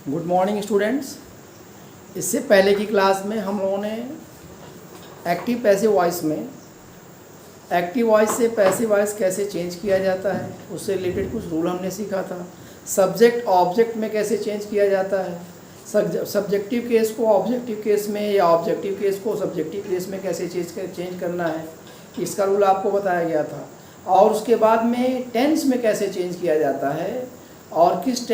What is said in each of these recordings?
Good morning students. इससे पहले की क्लास में हम लोगों ने एक्टिव पैसिव वॉइस में एक्टिव वॉइस से पैसिव वॉइस कैसे चेंज किया जाता है उससे रिलेटेड कुछ रूल हमने सीखा था। सब्जेक्ट ऑब्जेक्ट में कैसे चेंज किया जाता है, सब्जेक्टिव केस को ऑब्जेक्टिव केस में या ऑब्जेक्टिव केस को सब्जेक्टिव केस में कैसे चेंज करना है, इसका रूल आपको बताया गया था। और उसके बाद में टेंस में कैसे चेंज किया जाता है और किस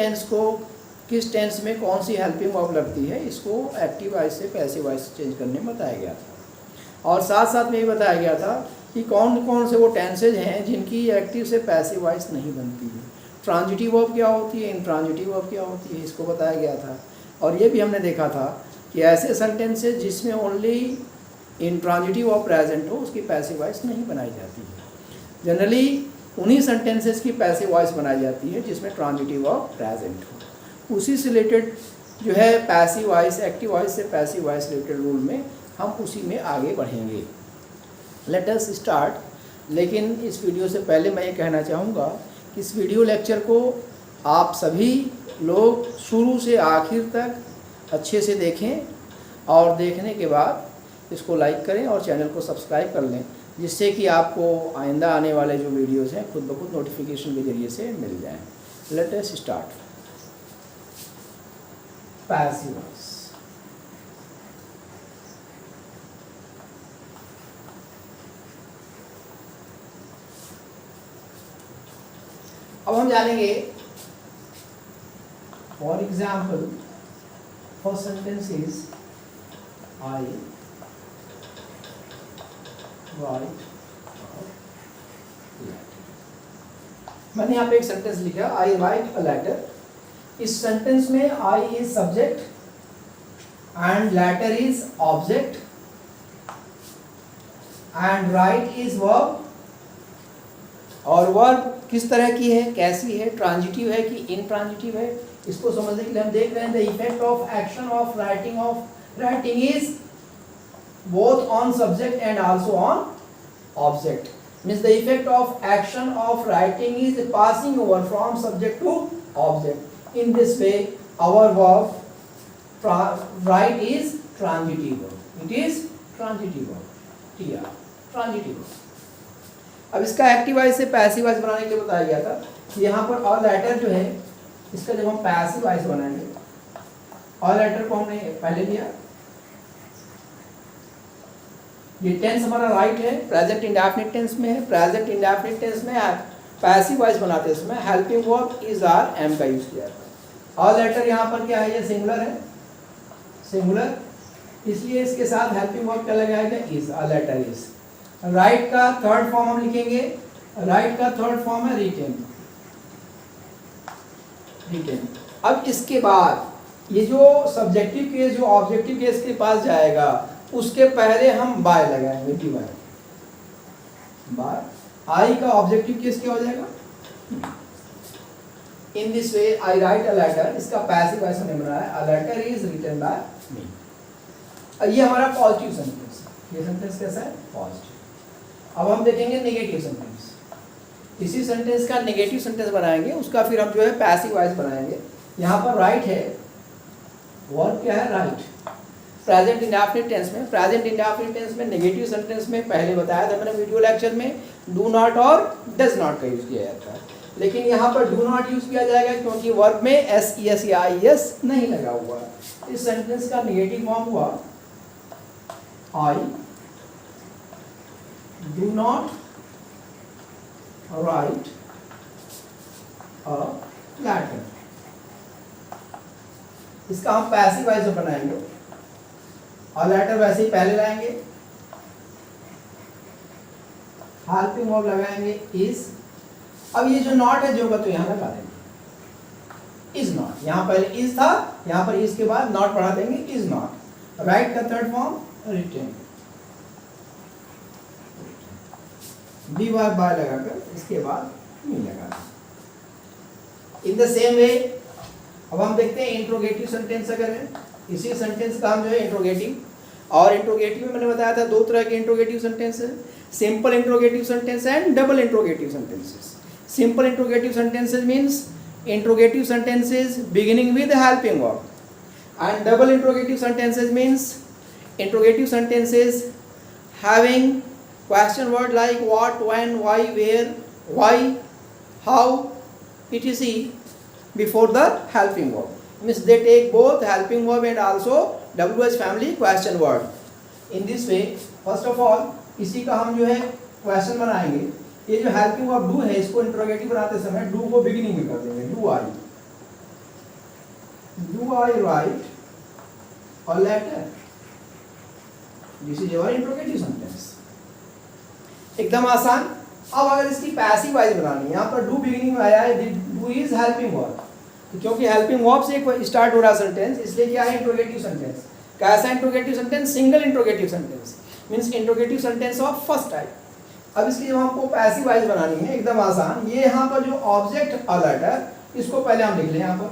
टेंस में कौन सी हेल्पिंग वर्ब लगती है, इसको एक्टिव वॉइस से पैसिव वॉइस चेंज करने में बताया गया था। और साथ साथ में ये बताया गया था कि कौन कौन से वो टेंसेज हैं जिनकी एक्टिव से पैसिव वॉइस नहीं बनती है, ट्रांजिटिव वर्ब क्या होती है, इंट्रांजिटिव वर्ब क्या होती है, इसको बताया गया था। और ये भी हमने देखा था कि ऐसे सेंटेंसेज जिसमें ओनली इंट्रांजिटिव वर्ब प्रेजेंट हो उसकी पैसिव वॉइस नहीं बनाई जाती है। जनरली उन्हीं सेंटेंसेस की पैसिव वॉइस बनाई जाती है जिसमें ट्रांजिटिव वर्ब प्रेजेंट हो। उसी से रिलेटेड जो है पैसिव वॉइस, एक्टिव वॉइस से पैसिव वॉइस रिलेटेड रूल में हम उसी में आगे बढ़ेंगे। Late us start. लेकिन इस वीडियो से पहले मैं ये कहना चाहूँगा कि इस वीडियो लेक्चर को आप सभी लोग शुरू से आखिर तक अच्छे से देखें और देखने के बाद इसको लाइक करें और चैनल को सब्सक्राइब कर लें, जिससे कि आपको आइंदा आने वाले जो वीडियोज़ हैं खुद ब खुद नोटिफिकेशन के ज़रिए से मिल जाएँ। Let us start. Passive voice. अब हम जानेंगे for example first sentence is I write. मैंने यहाँ पे एक सेंटेंस लिखा आई राइट अ लेटर। इस सेंटेंस में I is subject and letter is object and write is verb. और वर्ब किस तरह की है, कैसी है, ट्रांजिटिव है कि इंट्रांजिटिव है, इसको समझने के लिए हम देख रहे हैं the effect of action of writing is both on subject and also on object. Means the effect of action of writing is passing over from subject to object. In this way, our verb write is transitive verb. It is transitive verb. TR. Transitive verb. अब इसका active voice से passive voice बनाने के लिए बताया गया था कि यहाँ पर और लेटर जो है इसका जब हम पैसिव वॉइस बनाएंगे, और लेटर को हमने पहले लिया, ये टेंस हमारा राइट है, प्रेजेंट इंडेफिनिट टेंस में है। प्रेजेंट इंडेफिनिट टेंस में पैसिव वॉइस बनाते हैं उसमें helping verb is are am का यूज किया है। और लेटर यहाँ पर क्या है, ये सिंगुलर है, सिंगुलर, इसलिए इसके साथ हेल्पिंग वर्ब क्या लगाएगा, is. A letter is. Write का थर्ड फॉर्म हम लिखेंगे, राइट का थर्ड फॉर्म है रिटेन। रिटेन। अब इसके बाद ये जो सब्जेक्टिव केस जो ऑब्जेक्टिव केस के पास जाएगा उसके पहले हम बाय लगाएंगे, डी बाय। बाय आई का ऑब्जेक्टिव केस क्या हो जाएगा, in this way I write a letter. इसका पैसिव वॉइस हमने बनाया, a letter is written by me. ये हमारा पॉजिटिव सेंटेंस है। ये सेंटेंस कैसा है, पॉजिटिव। अब हम देखेंगे नेगेटिव सेंटेंस। इसी सेंटेंस का नेगेटिव सेंटेंस बनाएंगे, उसका फिर हम जो है पैसिव वॉइस बनाएंगे। यहाँ पर राइट है, वर्ब क्या है, राइट। प्रेजेंट इंडेफिनिट टेंस में, प्रेजेंट इंडेफिनिट टेंस में नेगेटिव सेंटेंस में पहले बताया था मैंने वीडियो लेक्चर में, डू नॉट और डज नॉट का यूज किया जाता है। लेकिन यहाँ पर डू नॉट यूज किया जाएगा क्योंकि वर्ब में एस ई एस या आई एस नहीं लगा हुआ है। इस सेंटेंस का नेगेटिव फॉर्म हुआ I do not write a letter. इसका हम पैसिव वॉइस बनाएंगे और लेटर वैसे ही पहले लाएंगे, हेल्पिंग वर्ब लगाएंगे इज। अब ये जो नॉट है जो होगा तो यहाँ लगा देंगे, इज नॉट। यहाँ पहले इज था, यहाँ पर इज के बाद नॉट बढ़ा देंगे, इज नॉट। राइट का थर्ड फॉर्म रिटेन, बी बार बाय लगाकर इसके बाद मी लगा। इन द सेम वे अब हम देखते हैं इंट्रोगेटिव सेंटेंस अगर है, इसी सेंटेंस का हम जो है इंट्रोगेटिव, और इंट्रोगेटिव में मैंने बताया था दो तरह के इंट्रोगेटिव सेंटेंस है, simple interrogative sentence and double interrogative sentences. Simple interrogative sentences means interrogative sentences beginning with helping verb, and double interrogative sentences means interrogative sentences having question word like what, when, why, where, why, how, etc. before the helping verb. Means they take both helping verb and also WH family question word. In this way, first of all, इसी का हम जो है question बनाएंगे. ये जो helping verb do है, इसको इंट्रोगेटिव बनाते समय डू को बिगिनिंग में कर देंगे. Do I write a letter. This is your interrogative sentence. एकदम आसान. अब अगर इसकी पैसिव वॉइस बनानी है, यहाँ पर डू बिगिनिंग में आया है, डू इज हेल्पिंग वर्ब, क्योंकि हेल्पिंग वर्ब से स्टार्ट हो रहा सेंटेंस, इसलिए क्या है इंट्रोगेटिव सेंटेंस. कैसा interrogative sentence? Single interrogative sentence, means interrogative sentence of first type. अब इसकी जब हमको पैसिव वॉइस बनानी है, एकदम आसान. ये यहाँ पर जो ऑब्जेक्ट अ लेटर, इसको पहले हम लिख लें यहाँ पर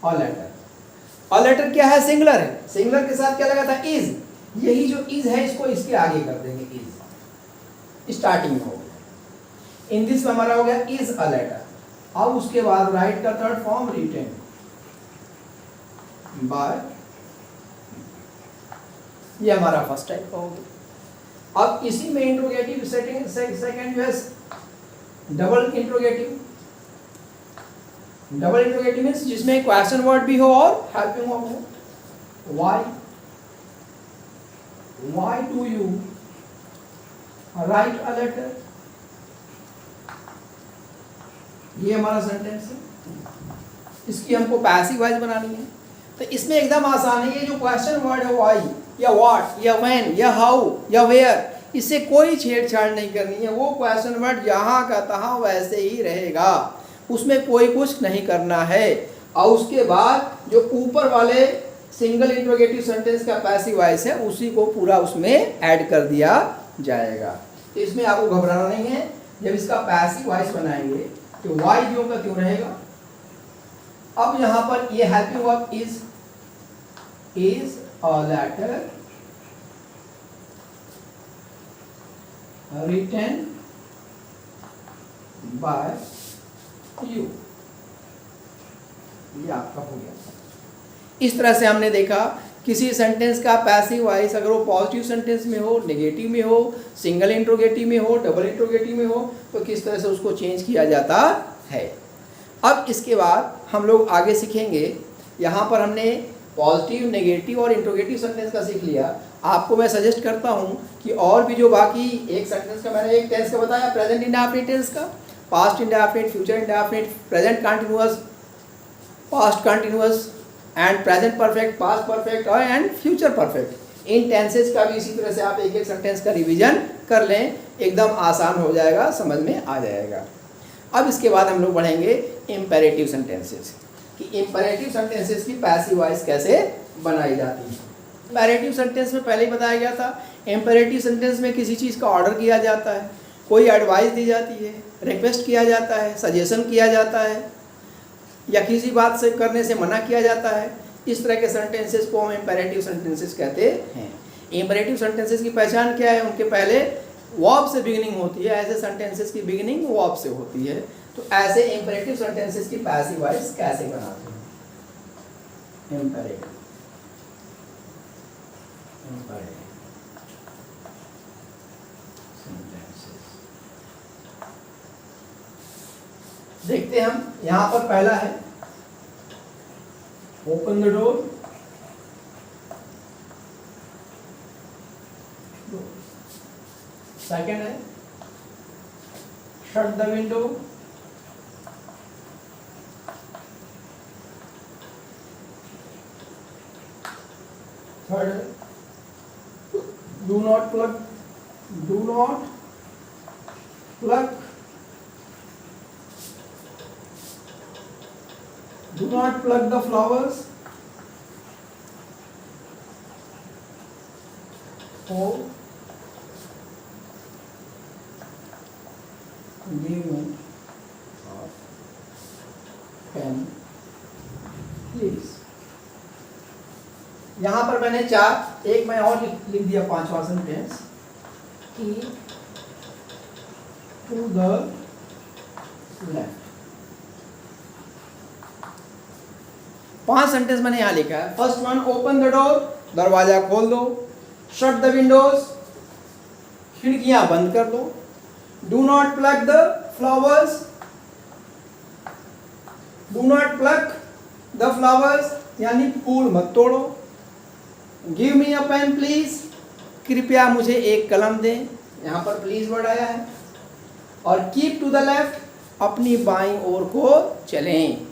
अ लेटर. अ लेटर क्या है? सिंगुलर है. सिंगुलर के साथ क्या लगा था? इज. यही जो इज है, इसको इसके आगे कर देंगे. इज स्टार्टिंग में हो गया. इन दिस में हमारा हो गया इज अ लेटर. अब उसके बाद राइट का थर्ड फॉर्म रिटेन बाय. ये हमारा फर्स्ट टाइप का हो गया. अब इसी में इंट्रोगेटिव सेकंड जो है double interrogative. Double interrogative means जिसमें क्वेश्चन वर्ड भी हो और हेल्पिंग वर्ब हो. Why do you write a letter. ये हमारा सेंटेंस है. इसकी हमको पैसिव वॉइस बनानी है, तो इसमें एकदम आसान है. ये जो क्वेश्चन वर्ड है व्हाई या व्हाट या व्हेन या हाउ या वेयर, इससे कोई छेड़छाड़ नहीं करनी है. वो क्वेश्चन वर्ड जहाँ का तहाँ वैसे ही रहेगा, उसमें कोई कुछ नहीं करना है. और उसके बाद जो ऊपर वाले सिंगल इंट्रोगेटिव सेंटेंस का पैसिव वॉइस है, उसी को पूरा उसमें ऐड कर दिया जाएगा. तो इसमें आपको घबराना नहीं है. जब इसका पैसिव वॉइस बनाएंगे तो वाई ज्यों का त्यों रहेगा. अब यहाँ पर ये helping verb is a letter written by you. ये आपका हो गया. इस तरह से हमने देखा किसी सेंटेंस का पैसिव वॉइस अगर वो पॉजिटिव सेंटेंस में हो, नेगेटिव में हो, सिंगल इंट्रोगेटिव में हो, डबल इंट्रोगेटिव में हो, तो किस तरह से उसको चेंज किया जाता है. अब इसके बाद हम लोग आगे सीखेंगे. यहाँ पर हमने पॉजिटिव, नेगेटिव और इंट्रोगेटिव सेंटेंस का सीख लिया. आपको मैं सजेस्ट करता हूँ कि और भी जो बाकी एक सेंटेंस का मैंने एक टेंस का बताया, प्रेजेंट इंडेफिनिट टेंस का, past indefinite, future indefinite, present continuous, past continuous and present perfect, past perfect और एंड फ्यूचर परफेक्ट. इन टेंसेस का भी इसी तरह से आप एक एक सेंटेंस का रिवीजन कर लें, एकदम आसान हो जाएगा, समझ में आ जाएगा. अब इसके बाद हम लोग बढ़ेंगे इम्पेरेटिव सेंटेंसेस, कि इम्पेरेटिव सेंटेंसेस की पैसिव वॉइस कैसे बनाई जाती है. इम्पेरेटिव सेंटेंस में पहले ही बताया गया था. इम्पेरेटिव सेंटेंस में किसी चीज़ का ऑर्डर किया जाता है, कोई एडवाइस दी जाती है, रिक्वेस्ट किया जाता है, सजेशन किया जाता है, या किसी बात से करने से मना किया जाता है. इस तरह के सेंटेंसेस को हम इम्पेरेटिव सेंटेंसेस कहते हैं. इम्पेरेटिव सेंटेंसेस की पहचान क्या है? उनके पहले वर्ब से बिगिनिंग होती है. ऐसे सेंटेंसेस की बिगिनिंग वर्ब से होती है. तो ऐसे इम्पेरेटिव सेंटेंसेस की पैसिव वॉइस कैसे बनाते हैं? इम्पेरेटिव सेंटेंसेस देखते हैं हम. यहां पर पहला है ओपन द डोर. सेकेंड है shut the window. Third, do not pluck the flowers. Four, give me a pen please. यहाँ पर मैंने चार, एक मैं और लिख दिया पांचवा sentence, to the left. 5 sentence मैंने यहां लिखा है। First one, open the door, दरवाजा खोल दो। शट द विंडोज, खिड़कियां बंद कर दो। Do not plug the flowers, do not plug the flowers यानी फूल मत तोड़ो। Give me a pen please, कृपया मुझे एक कलम दें, यहां पर प्लीज वर्ड आया है। और कीप टू द लेफ्ट, अपनी बाईं ओर को चलें,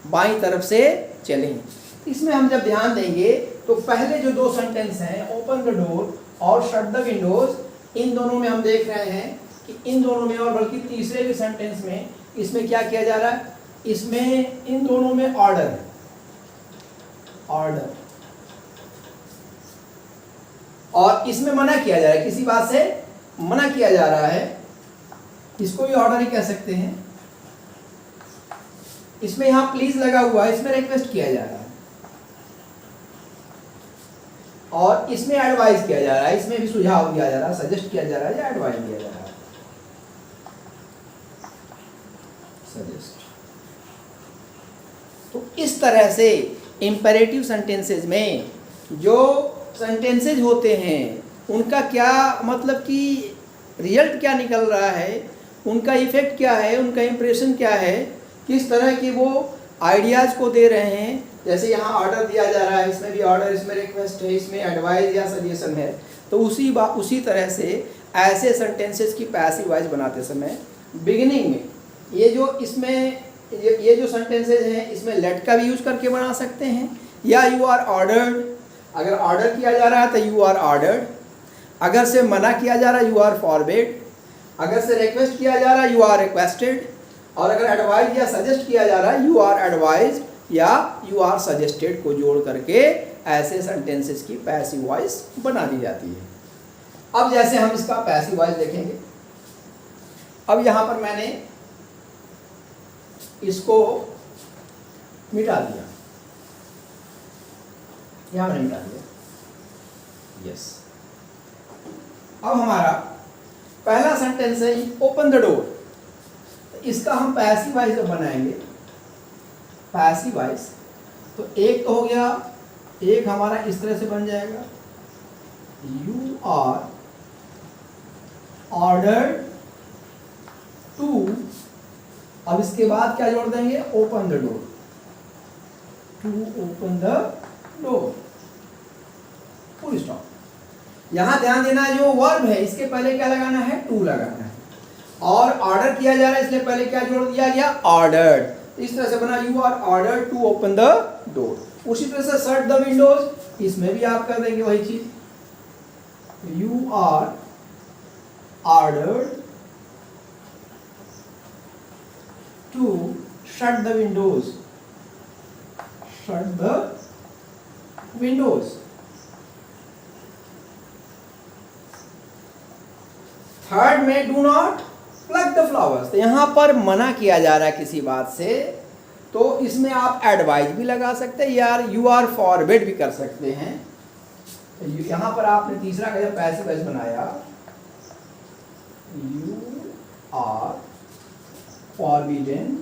बाईं तरफ से चलें। इसमें हम जब ध्यान देंगे तो पहले जो 2 सेंटेंस हैं, ओपन द डोर और शट द विंडोज, इन दोनों में हम देख रहे हैं कि इन दोनों में, और बल्कि तीसरे के सेंटेंस में, इसमें क्या किया जा रहा है, इसमें इन दोनों में ऑर्डर है, ऑर्डर। और इसमें मना किया जा रहा है, किसी बात से मना किया जा रहा है, इसको भी ऑर्डर ही कह सकते हैं। इसमें यहां प्लीज लगा हुआ है, इसमें रिक्वेस्ट किया जा रहा है। और इसमें एडवाइस किया जा रहा है, इसमें भी सुझाव दिया जा रहा है, सजेस्ट किया जा रहा है या एडवाइस दिया जा रहा है, सजेस्ट। तो इस तरह से इंपेरेटिव सेंटेंसेस में जो सेंटेंसेस होते हैं उनका क्या मतलब कि रिजल्ट क्या निकल रहा है, उनका इफेक्ट क्या है, उनका इंप्रेशन क्या है, किस तरह के वो आइडियाज़ को दे रहे हैं। जैसे यहाँ ऑर्डर दिया जा रहा है, इसमें भी ऑर्डर, इसमें रिक्वेस्ट है, इसमें एडवाइस या सजेशन है। तो उसी तरह से ऐसे सेंटेंसेस की पैसिव वॉइस बनाते समय बिगिनिंग में ये जो सेंटेंसेस हैं, इसमें लेट का भी यूज करके बना सकते हैं, या यू आर ऑर्डर्ड, अगर ऑर्डर किया जा रहा है तो यू आर ऑर्डर्ड, अगर से मना किया जा रहा है यू आर फॉरबिड, अगर से रिक्वेस्ट किया जा रहा है यू आर रिक्वेस्टेड, और अगर एडवाइस या सजेस्ट किया जा रहा है यू आर एडवाइज्ड या यू आर सजेस्टेड को जोड़ करके ऐसे सेंटेंसेस की पैसिव वॉइस बना दी जाती है। अब जैसे हम इसका पैसिव वॉइस देखेंगे, अब यहां पर मैंने इसको मिटा दिया, यहां मैंने मिटा दिया, यस। अब हमारा पहला सेंटेंस है ओपन द डोर, इसका हम पैसिव वॉइस बनाएंगे, पैसिव वॉइस। तो एक तो हो गया, एक हमारा इस तरह से बन जाएगा, यू आर ऑर्डर्ड टू, अब इसके बाद क्या जोड़ देंगे, open the door, to open the door, full stop. यहां ध्यान देना है जो वर्ब है इसके पहले क्या लगाना है, टू लगाना है। और ऑर्डर किया जा रहा है इसलिए पहले क्या जोड़ दिया गया, ऑर्डर्ड। इस तरह से बना, you are ordered to open the door. उसी तरह से शट द विंडोज, इसमें भी आप कर देंगे वही चीज, you are ordered to shut the windows, shut the windows. Third में do not plug the flowers, तो यहां पर मना किया जा रहा है किसी बात से, तो इसमें आप एडवाइज भी लगा सकते हैं, यार यू आर फॉरबिड भी कर सकते हैं। यहां पर आपने तीसरा का जब पैसिव वॉइस बनाया, यू आर फॉरबिडन,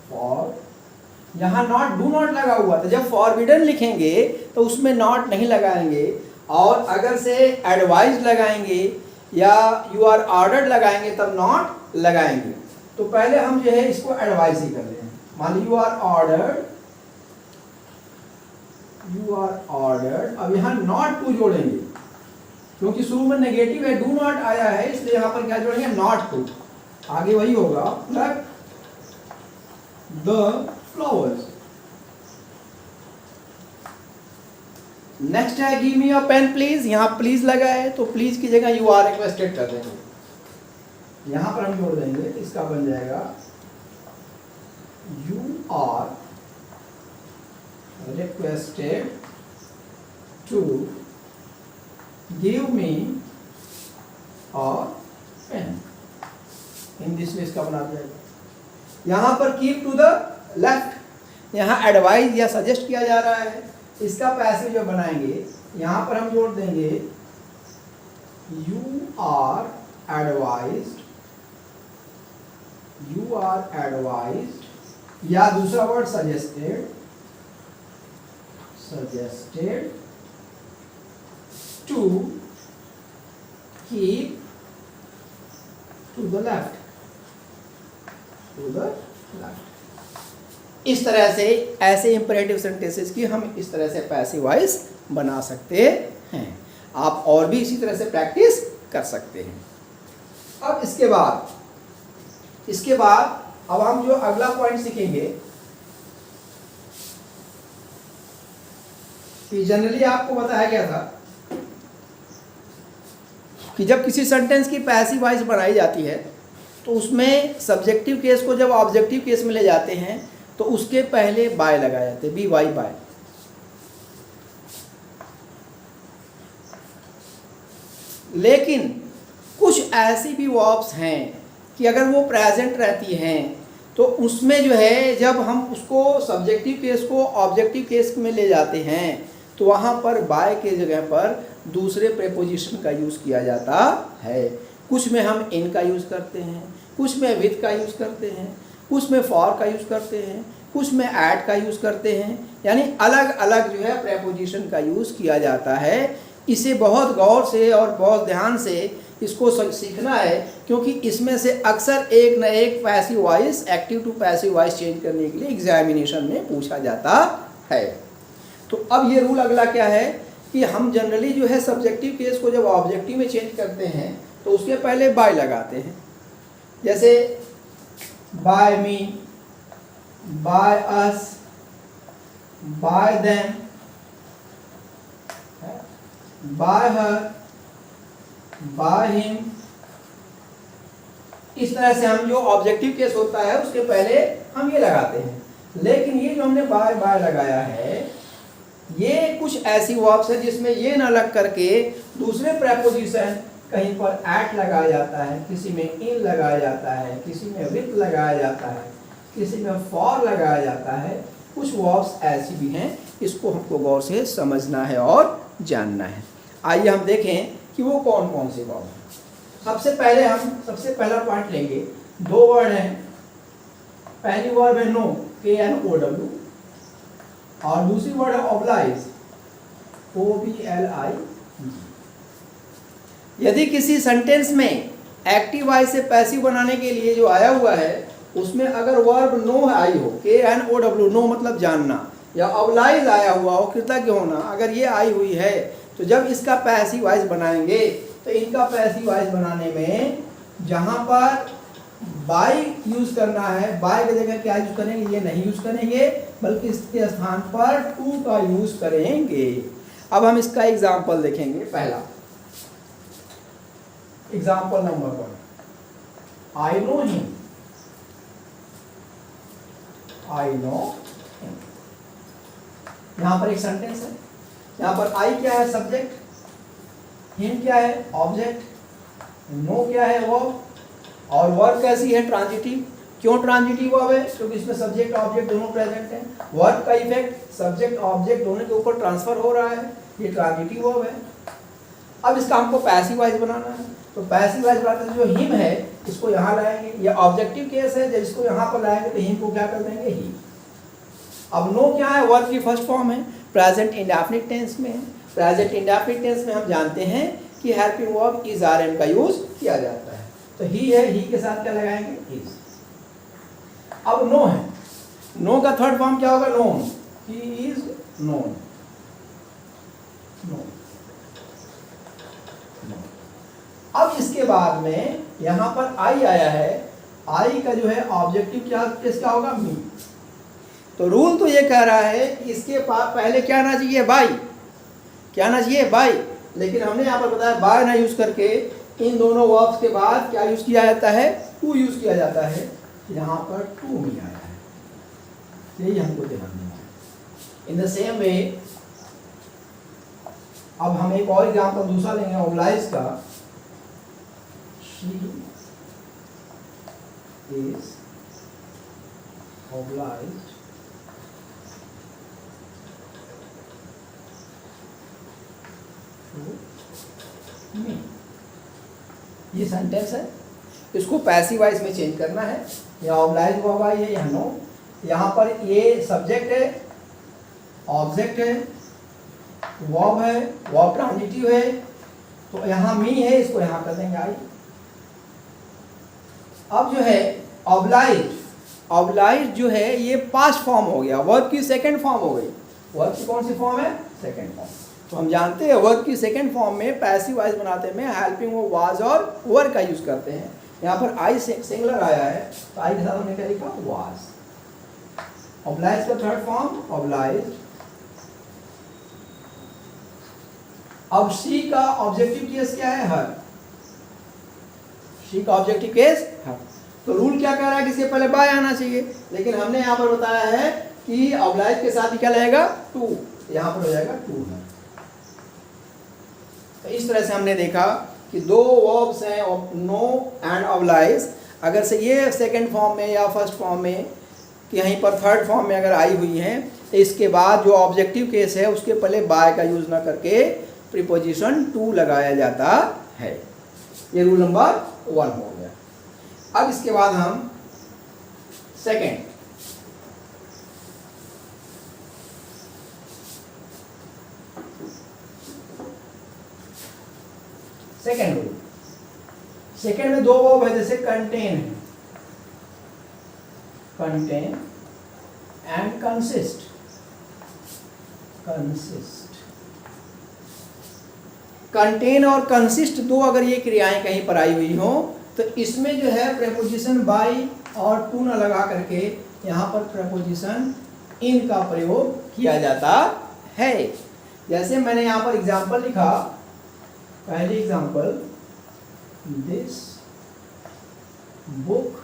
फॉर, यहां नॉट, डू नॉट लगा हुआ था, जब फॉरबिडन लिखेंगे तो उसमें नॉट नहीं लगाएंगे, और अगर से एडवाइज लगाएंगे या यू आर ऑर्डर्ड लगाएंगे तब नॉट लगाएंगे। तो पहले हम जो है इसको एडवाइस ही कर रहे हैं, मान ली you are ordered, you are ordered, अब यहां नॉट टू जोड़ेंगे क्योंकि शुरू में नेगेटिव है, डू नॉट आया है, इसलिए यहां पर क्या जोड़ेंगे, नॉट टू। आगे वही होगा, प्लग द फ्लावर्स। नेक्स्ट है give me a pen please, यहां प्लीज लगा है तो प्लीज की जगह यू आर रिक्वेस्टेड कर देंगे, यहां पर हम जोड़ देंगे, इसका बन जाएगा you are requested to give me a pen, in this way इसका बना जाएगा। यहां पर कीप टू द लेफ्ट, यहां एडवाइज या सजेस्ट किया जा रहा है, इसका पैसिव जो बनाएंगे यहां पर हम जोड़ देंगे you are advised you are advised, या दूसरा word suggested, suggested to keep to the left, to the left. इस तरह से ऐसे इंपरेटिव सेंटेंसेस की हम इस तरह से पैसिव वॉइस बना सकते हैं। आप और भी इसी तरह से प्रैक्टिस कर सकते हैं। अब इसके बाद अब हम जो अगला पॉइंट सीखेंगे कि जनरली आपको बताया गया था कि जब किसी सेंटेंस की पैसिव वॉइस बनाई जाती है तो उसमें सब्जेक्टिव केस को जब ऑब्जेक्टिव केस में ले जाते हैं तो उसके पहले बाय लगाए जाते हैं, बी वाई बाय। लेकिन कुछ ऐसी भी वर्ब्स हैं कि अगर वो प्रेजेंट रहती हैं तो उसमें जो है जब हम उसको सब्जेक्टिव केस को ऑब्जेक्टिव केस में ले जाते हैं तो वहाँ पर बाय के जगह पर दूसरे प्रेपोजिशन का यूज़ किया जाता है। कुछ में हम इन का यूज़ करते हैं, कुछ में विथ का यूज़ करते हैं, कुछ में फॉर का यूज़ करते हैं, कुछ में ऐट का यूज़ करते हैं, यानी अलग अलग जो है प्रेपोजिशन का यूज़ किया जाता है। इसे बहुत गौर से और बहुत ध्यान से इसको सीखना है, क्योंकि इसमें से अक्सर एक न एक passive voice active to passive voice change करने के लिए एग्जामिनेशन में पूछा जाता है। तो अब ये रूल अगला क्या है कि हम जनरली जो है सब्जेक्टिव केस को जब ऑब्जेक्टिव में चेंज करते हैं तो उसके पहले बाय लगाते हैं। जैसे by me, by us, by them, by her, by him. इस तरह से हम जो ऑब्जेक्टिव केस होता है उसके पहले हम ये लगाते हैं। लेकिन ये जो हमने बाय बाय लगाया है ये कुछ ऐसी वर्ब्स है जिसमें ये ना लग करके दूसरे प्रेपोजिशन कहीं पर एट लगाया जाता है, किसी में इन लगाया जाता है, किसी में विथ लगाया जाता है, किसी में फॉर लगाया जाता है। कुछ वर्ब्स ऐसी भी हैं, इसको हमको गौर से समझना है और जानना है। आइए हम देखें कि वो कौन कौन से वर्ब हैं। सबसे पहला पॉइंट लेंगे। दो वर्ड हैं। पहली वर्ब है नो, KNOW, और दूसरी वर्ड है ऑब्लाइज, OBLIG। यदि किसी सेंटेंस में एक्टिव वॉइस से पैसिव बनाने के लिए जो आया हुआ है उसमें अगर वर्ब नो आई हो, KNOW, नो मतलब जानना, या ऑब्लाइज आया हुआ हो, कृतज्ञ होना, अगर ये आई हुई है तो जब इसका पैसिव वॉइस बनाएंगे तो इनका पैसिव वॉइस बनाने में जहाँ पर बाय यूज करना है, बाय की जगह क्या यूज करेंगे, ये नहीं यूज करेंगे, बल्कि इसके स्थान पर टू का यूज करेंगे। अब हम इसका एग्जाम्पल देखेंगे। पहला example number 1, I know him, I know him. यहां पर एक सेंटेंस है। यहां पर आई क्या है, सब्जेक्ट, हिम क्या है, ऑब्जेक्ट, नो क्या है वर्ब, और वर्ब कैसी है, ट्रांजिटिव। क्यों ट्रांजिटिव वर्ब है, क्योंकि इसमें सब्जेक्ट ऑब्जेक्ट दोनों प्रेजेंट हैं। वर्ब का इफेक्ट सब्जेक्ट ऑब्जेक्ट दोनों के ऊपर ट्रांसफर हो रहा है, ये ट्रांजिटिव वर्ब है। अब इसका हमको पैसिव वॉइस बनाना है, तो पैसिव वॉइस बनाते जो हिम है इसको यहाँ लाएंगे, ये ऑब्जेक्टिव केस है, जब इसको यहाँ पर लाएंगे तो हिम को क्या कर देंगे, ही। अब नो क्या है, वर्ब की फर्स्ट फॉर्म है, प्रेजेंट इंडेफिनिट टेंस में है। प्रेजेंट इंडेफिनिट टेंस में हम जानते हैं कि हेल्पिंग वर्ब इज आर का यूज किया जाता है, तो ही है, ही के साथ क्या लगाएंगे, इज। अब नो है, नो का थर्ड फॉर्म क्या होगा, known, he is known, know. अब इसके बाद में यहां पर आई आया है, आई का जो है ऑब्जेक्टिव क्या किसका होगा, मी। तो रूल तो ये कह रहा है कि इसके पास पहले क्या आना चाहिए, बाय, क्या आना चाहिए, बाय। लेकिन हमने यहाँ पर बताया बाय ना यूज करके इन दोनों वर्ब्स के बाद क्या यूज किया जाता है, टू यूज किया जाता है। यहाँ पर टू में आया है, यही हमको ध्यान देना है। इन द सेम वे अब हम एक और एग्जाम्पल दूसरा लेंगे ऑब्लाइज का। She is obliged to me। ये सेंटेंस है, इसको पैसिव वॉइस में चेंज करना है। यहाँ ऑब्लाइज वर्ब आई है, यहाँ नो। यहाँ पर ये सब्जेक्ट है, ऑब्जेक्ट है, वर्ब है, वर्ब ट्रांजिटिव है, तो यहाँ मी है, इसको यहाँ कर देंगे आई। अब जो है ऑब्लाइज, ऑब्लाइज जो है ये पास्ट फॉर्म हो गया, वर्ब की सेकंड फॉर्म हो गई। वर्ब की कौन सी फॉर्म है? Second form. तो हम जानते हैं वर्ब की सेकंड फॉर्म में पैसिव वॉइस बनाते में हेल्पिंग वो वाज और वर का यूज करते हैं। यहाँ पर आई सिंगुलर आया है, तो आई के साथ हमने क्या लिखा? वाज। ऑब्लाइज का थर्ड फॉर्म ऑब्लाइज। अब शी का ऑब्जेक्टिव केस क्या है? हर। शी का ऑब्जेक्टिव केस हर। तो रूल क्या कह रहा है कि इससे पहले बाय आना चाहिए, लेकिन हमने यहाँ पर बताया है कि ऑब्लाइज के साथ क्या लगेगा? टू। यहाँ पर हो जाएगा टू है। तो इस तरह से हमने देखा कि दो वर्ब्स हैं, नो एंड ऑब्लाइज। अगर से ये सेकंड फॉर्म में या फर्स्ट फॉर्म में कि यहीं पर थर्ड फॉर्म में अगर आई हुई हैं, तो इसके बाद जो ऑब्जेक्टिव केस है उसके पहले बाय का यूज ना करके प्रीपोजिशन टू लगाया जाता है। ये रूल नंबर 1 हो गया। अब इसके बाद हम सेकंड, सेकेंड रूल। सेकेंड में दो वर्ब है, जैसे कंटेन है, contain and consist. Consist, contain और कंसिस्ट दो अगर ये क्रियाएं कहीं पर आई हुई हो, तो इसमें जो है प्रेपोजिशन बाय और टू न लगा करके यहाँ पर प्रेपोजिशन इन का प्रयोग किया जाता है। जैसे मैंने यहाँ पर एग्जाम्पल लिखा, पहली example, this book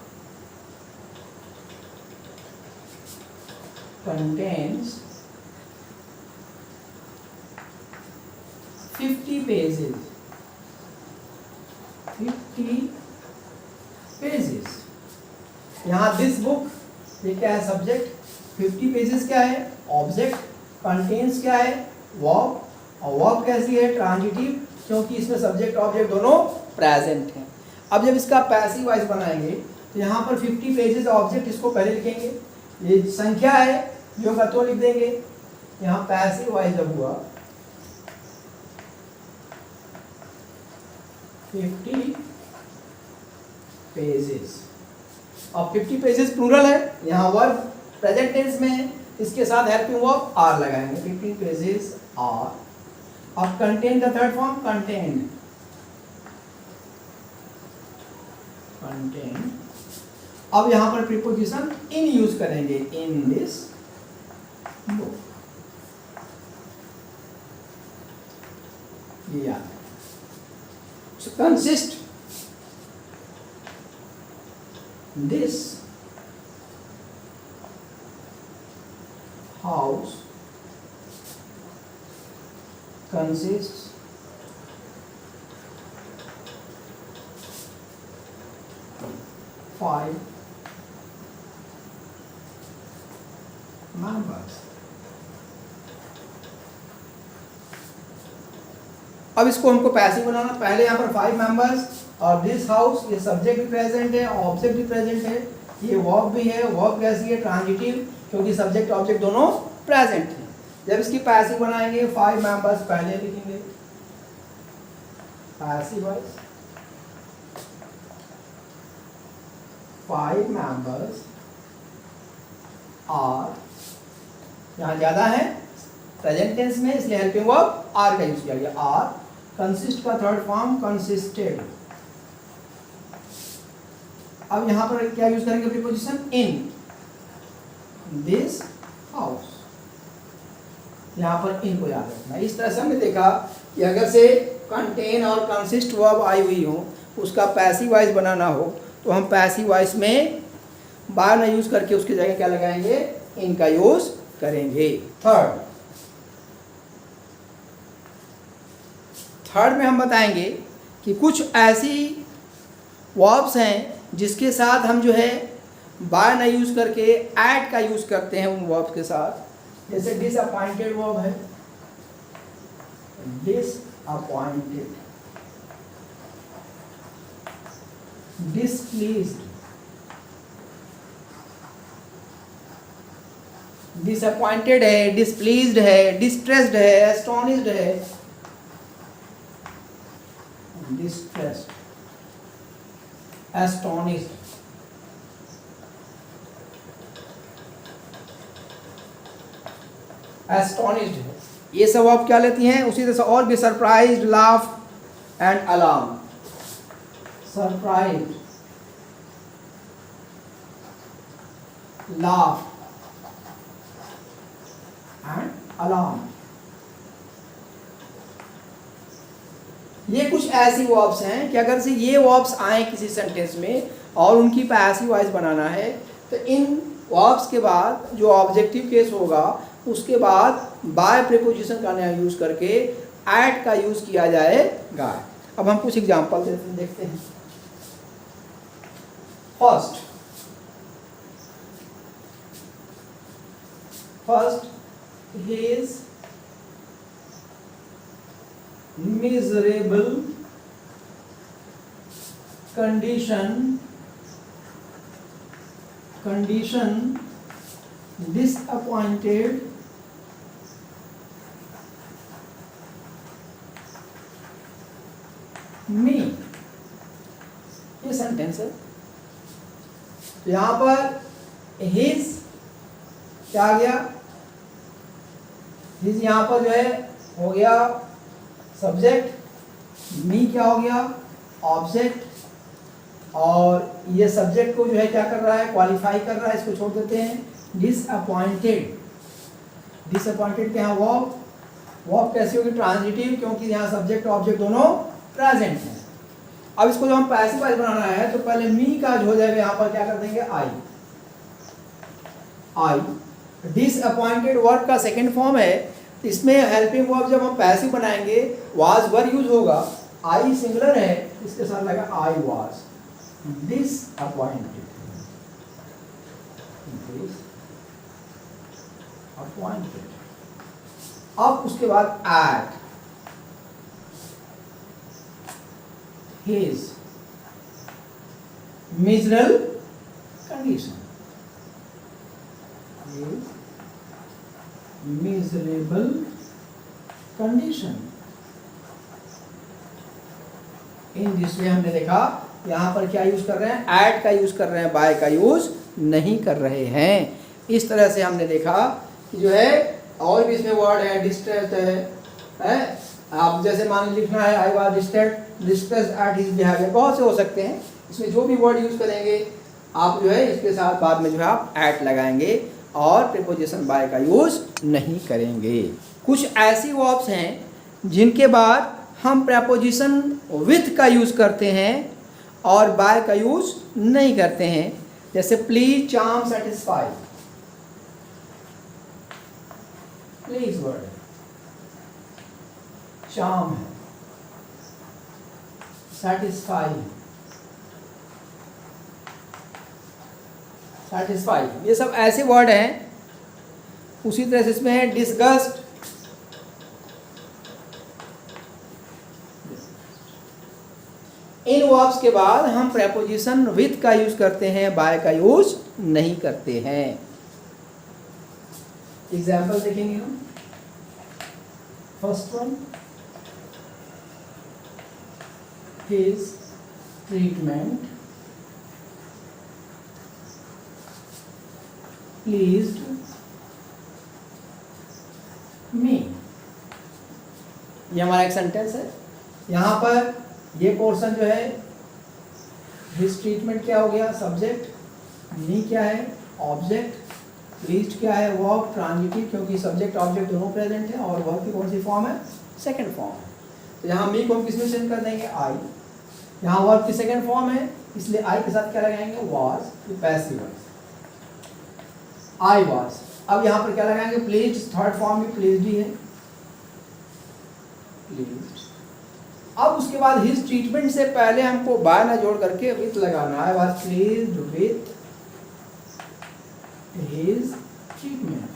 contains 50 pages. 50 pages. यहाँ दिस बुक, ये क्या है? सब्जेक्ट। 50 पेजेस क्या है? ऑब्जेक्ट। कंटेन्स क्या है? वर्ब। और वर्ब कैसी है? ट्रांजिटिव, क्योंकि इसमें सब्जेक्ट ऑब्जेक्ट दोनों प्रेजेंट हैं। अब जब इसका पैसिव वॉइस बनाएंगे तो यहाँ पर 50 पेजेस ऑब्जेक्ट, इसको पहले लिखेंगे, ये संख्या है जो का तो लिख देंगे। यहाँ पैसिव वॉइस जब हुआ 50 पेजेस, अब 50 पेजेस प्लूरल है, यहाँ वर्ब प्रेजेंट टेंस में है, इसके साथ हेल्पिंग वर्ब आर लगाएंगे, 50 पेजेस आर। अब कंटेन का थर्ड फॉर्म कंटेन, कंटेन। अब यहां पर प्रीपोजिशन इन यूज करेंगे, इन दिस बुक। ये consist, this house consists five members। अब इसको हमको पैसिव बनाना, पहले यहाँ पर 5 मेंबर्स और दिस हाउस, ये सब्जेक्ट भी प्रेजेंट है, ऑब्जेक्ट भी प्रेजेंट है, ये वर्ब भी है। वर्ब कैसी है? ट्रांजिटिव, क्योंकि सब्जेक्ट ऑब्जेक्ट दोनों प्रेजेंट है। जब इसकी पैसिव बनाएंगे 5 मेंबर्स पहले लिखेंगे, पैसिव वॉइस 5 मेंबर्स आर, यहाँ ज्यादा है प्रेजेंट टेंस में, इसलिए हेल्पिंग वर्ब आर का यूज किया गया, आर। कंसिस्ट का थर्ड फॉर्म कंसिस्टेड। अब यहां पर क्या यूज करेंगे? प्रीपोजिशन इन दिस हाउस, यहाँ पर इनको याद रखना। इस तरह से हमने देखा कि अगर से कंटेन और कंसिस्ट वर्ब आई हुई हो, उसका पैसिव वॉइस बनाना हो, तो हम पैसिव वॉइस में बाय ना यूज करके उसकी जगह क्या लगाएंगे? इनका यूज करेंगे। थर्ड में हम बताएंगे कि कुछ ऐसी वर्ब्स हैं जिसके साथ हम जो है बाय ना यूज करके ऐड का यूज करते हैं उन वर्ब्स के साथ। जैसे डिसअपॉइंटेड वर्ब है, डिसअपॉइंटेड, डिसप्लीज्ड, डिसअपॉइंटेड है, डिसप्लीज्ड है, डिस्ट्रेस्ड है, एस्टोनिश्ड है, डिस्ट्रेस्ड, एस्टोनिश्ड, एस्टोनिश्ड है, ये सब आप क्या लेती हैं? उसी तरह से और भी surprised, laugh and alarm, surprised, laugh and alarm. ये कुछ ऐसी वर्ब्स हैं कि अगर से ये वर्ब्स आए किसी सेंटेंस में और उनकी पैसिव वॉइस बनाना है तो इन वर्ब्स के बाद जो ऑब्जेक्टिव केस होगा उसके बाद बाय प्रीपोजिशन का नया यूज करके एट का यूज किया जाएगा। अब हम कुछ एग्जांपल देखते हैं। First his miserable condition disappointed me, ये सेंटेंस है। तो यहां पर his क्या आ गया? his यहां पर जो है हो गया सब्जेक्ट, मी क्या हो गया? ऑब्जेक्ट, और ये सब्जेक्ट को जो है क्या कर रहा है? क्वालिफाई कर रहा है। इसको छोड़ देते हैं। डिसअपॉइंटेड, डिसअपॉइंटेड के यहाँ वर्ब कैसी होगी? ट्रांजिटिव, क्योंकि यहाँ सब्जेक्ट ऑब्जेक्ट दोनों प्रेजेंट हैं। अब इसको जो हम पैसिव वॉइस बनाना है तो पहले मी का जो हो जाएगा यहाँ पर क्या कर देंगे? आई। डिसअपॉइंटेड वर्ब का सेकंड फॉर्म है, इसमें हेल्पिंग वर्ब जब हम पैसिव बनाएंगे वाज वर यूज होगा। आई सिंगुलर है, इसके साथ लगा आई वाज disappointed, disappointed। अब उसके बाद at his miserable condition, his miserable condition। इन जिसमें हमने देखा यहाँ पर क्या यूज कर रहे हैं? एट का यूज कर रहे हैं, बाय का यूज नहीं कर रहे हैं। इस तरह से हमने देखा कि जो है और भी इसमें वर्ड है, डिस्ट्रेस्ड है? आप जैसे मान लिखना है I was distressed at his behaviour, बहुत से हो सकते हैं। इसमें जो भी वर्ड यूज करेंगे आप जो है इसके साथ बाद में जो है आप एट लगाएंगे और प्रीपोजिशन बाय का यूज नहीं करेंगे। कुछ ऐसी वर्ब्स हैं जिनके बाद हम प्रीपोजिशन विथ का यूज करते हैं और बाय का यूज नहीं करते हैं। जैसे please, charm, satisfy. Please word है, चार्म है, सेटिस्फाई, सेटिस्फाई, ये सब ऐसे वर्ड हैं। उसी तरह से इसमें है डिसगस्ट, इन वर्ब्स के बाद हम प्रीपोजिशन विथ का यूज करते हैं, बाय का यूज नहीं करते हैं। एग्जाम्पल देखेंगे हम। First one, his treatment pleased me, ये हमारा एक सेंटेंस है। यहां पर ये पोर्शन जो है हिज ट्रीटमेंट क्या हो गया? सब्जेक्ट, मी क्या है? ऑब्जेक्ट, प्लीज्ड क्या है? वर्ब, ट्रांजिटिव, क्योंकि सब्जेक्ट ऑब्जेक्ट दोनों प्रेजेंट है, और वर्ब की कौन सी फॉर्म है? सेकंड फॉर्म है। तो यहाँ मी को हम किसमें चेंज कर देंगे? आई। यहाँ वर्ब की सेकंड फॉर्म है, इसलिए आई के साथ क्या लगाएंगे? वाज, ये पैसिव वॉइस, आई वाज। अब यहाँ पर क्या लगाएंगे? प्लीज्ड, थर्ड फॉर्म भी प्लीज्ड ही है, प्लीज्ड। अब उसके बाद हिज ट्रीटमेंट से पहले हमको बाय ना जोड़ करके विथ लगाना है। I was pleased with his treatment,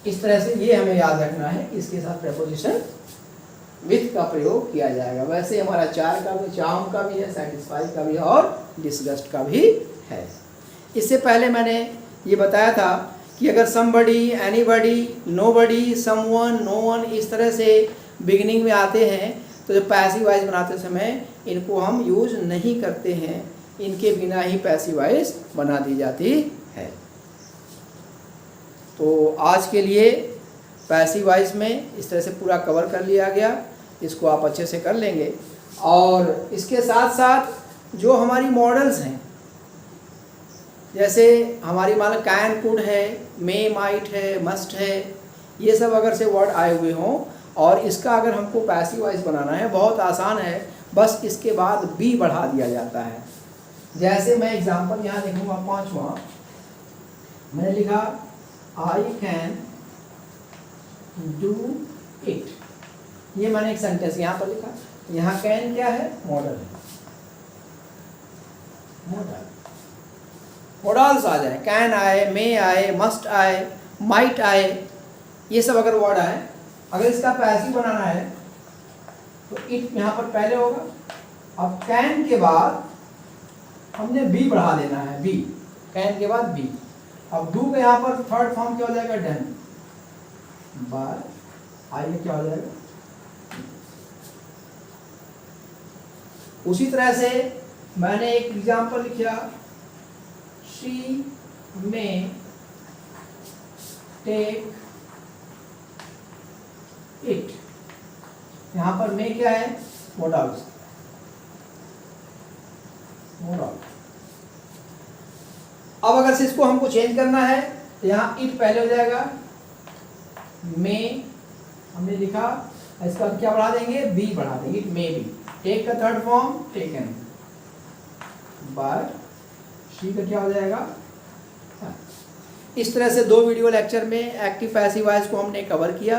इस तरह से ये हमें याद रखना है कि इसके साथ प्रीपोजिशन विथ का प्रयोग किया जाएगा। वैसे हमारा चार का भी, चार्म का भी है, सेटिस्फाई का भी है और डिसगस्ट का भी है। इससे पहले मैंने ये बताया था कि अगर somebody, anybody, nobody, someone, no one इस तरह से बिगिनिंग में आते हैं तो जो पैसिव वॉइस बनाते समय इनको हम यूज नहीं करते हैं, इनके बिना ही पैसिव वॉइस बना दी जाती है। तो आज के लिए पैसिव वॉइस में इस तरह से पूरा कवर कर लिया गया, इसको आप अच्छे से कर लेंगे। और इसके साथ साथ जो हमारी मॉडल्स हैं, जैसे हमारी मान लो कैन, कुड है, मे, माइट है, मस्ट है, ये सब अगर से वर्ड आए हुए हों और इसका अगर हमको पैसिव वॉइस बनाना है, बहुत आसान है, बस इसके बाद बी बढ़ा दिया जाता है। जैसे मैं एग्जांपल यहाँ लिखूँगा 5वां, मैंने लिखा आई कैन डू इट, ये मैंने एक सेंटेंस यहाँ पर लिखा। यहाँ कैन क्या है? मॉडल है, मॉडल। मॉडल्स आ जाए, कैन आए, मे आए, मस्ट आए, माइट आए, ये सब अगर वर्ड आए, अगर इसका पैसिव बनाना है तो इट यहाँ पर पहले होगा। अब कैन के बाद हमने बी बढ़ा देना है, बी, कैन के बाद बी। अब डू के यहाँ पर थर्ड फॉर्म क्या हो जाएगा? डन। बाय आई में क्या हो जाएगा? उसी तरह से मैंने एक एग्जांपल लिखा, शी में टेक इट, यहाँ पर में क्या है? Models, model. अब अगर से इसको हमको चेंज करना है तो यहाँ इट पहले हो जाएगा, में हमने लिखा, इसका क्या बढ़ा देंगे? बी बढ़ा देंगे, इट मे बी। टेक का third form taken, by she का क्या हो जाएगा? इस तरह से 2 वीडियो लेक्चर में एक्टिव पैसिव वॉइस को हमने कवर किया।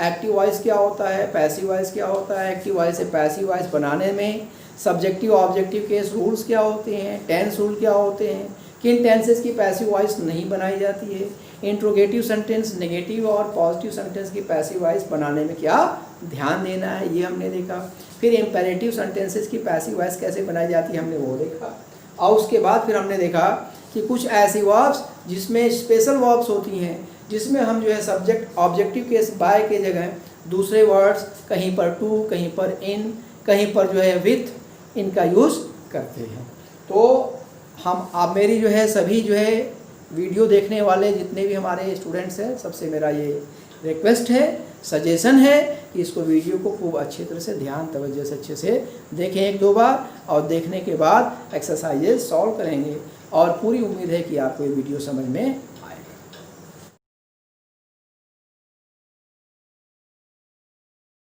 एक्टिव वॉइस क्या होता है, पैसिव वॉइस क्या होता है, एक्टिव वॉइस से पैसिव वॉइस बनाने में सब्जेक्टिव ऑब्जेक्टिव केस रूल्स क्या होते हैं, टेंस रूल क्या होते हैं, किन टेंसेस की पैसिव वॉइस नहीं बनाई जाती है, इंट्रोगेटिव सेंटेंस, नेगेटिव और पॉजिटिव सेंटेंस की पैसिव वॉइस बनाने में क्या ध्यान देना है, ये हमने देखा। फिर इम्पेरेटिव सेंटेंसेस की पैसिव वॉइस कैसे बनाई जाती है, हमने वो देखा। और उसके बाद फिर हमने देखा कि कुछ ऐसी वर्ब्स जिसमें स्पेशल वर्ब्स होती हैं, जिसमें हम जो है सब्जेक्ट ऑब्जेक्टिव केस बाय के जगह दूसरे वर्ड्स, कहीं पर टू, कहीं पर इन, कहीं पर जो है विथ, इनका यूज़ करते हैं। तो हम आप मेरी जो है सभी जो है वीडियो देखने वाले जितने भी हमारे स्टूडेंट्स हैं, सबसे मेरा ये रिक्वेस्ट है, सजेशन है कि इसको वीडियो को खूब अच्छी तरह से ध्यान तवज्जो से अच्छे से देखें 1-2 बार, और देखने के बाद एक्सरसाइजेज सॉल्व करेंगे। और पूरी उम्मीद है कि आपको ये वीडियो समझ में